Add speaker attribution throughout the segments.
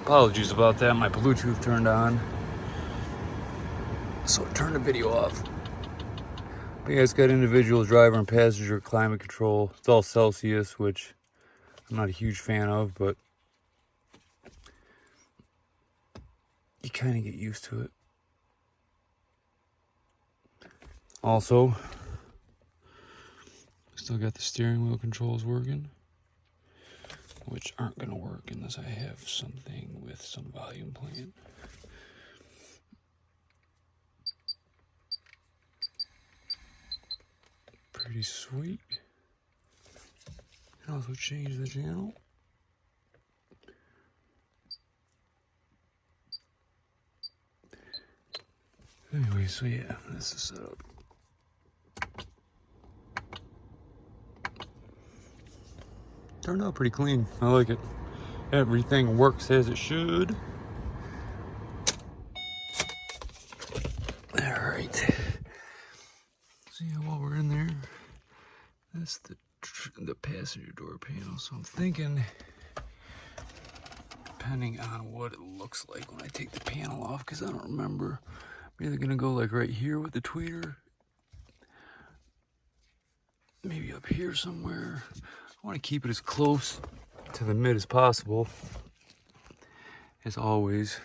Speaker 1: Apologies about that, my Bluetooth turned on, so I turned the video off. But yeah, it's got individual driver and passenger climate control. It's all Celsius, which I'm not a huge fan of, but you kind of get used to it. Also, still got the steering wheel controls working, which aren't going to work unless I have something with some volume playing. Pretty sweet. Can also change the channel. Anyway, so yeah, that's the setup. Turned out pretty clean. I like it. Everything works as it should. Alright. So yeah, while we're in there, that's the passenger door panel. So I'm thinking, depending on what it looks like when I take the panel off, because I don't remember, I'm either gonna go like right here with the tweeter, maybe up here somewhere. I want to keep it as close to the mid as possible. As always,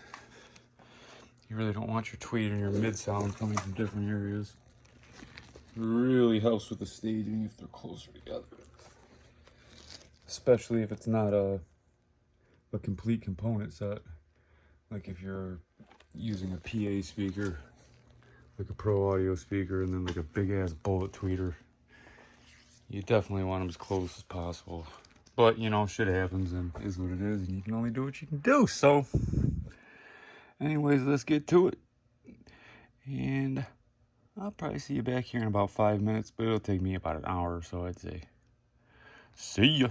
Speaker 1: you really don't want your tweeter and your mid sound coming from different areas. It really helps with the staging if they're closer together. Especially if it's not a complete component set. Like if you're using a PA speaker, like a pro audio speaker, and then like a big ass bullet tweeter. You definitely want them as close as possible. But, you know, shit happens and is what it is, and you can only do what you can do. So, anyways, let's get to it. And I'll probably see you back here in about 5 minutes, but it'll take me about an hour or so, I'd say. See ya.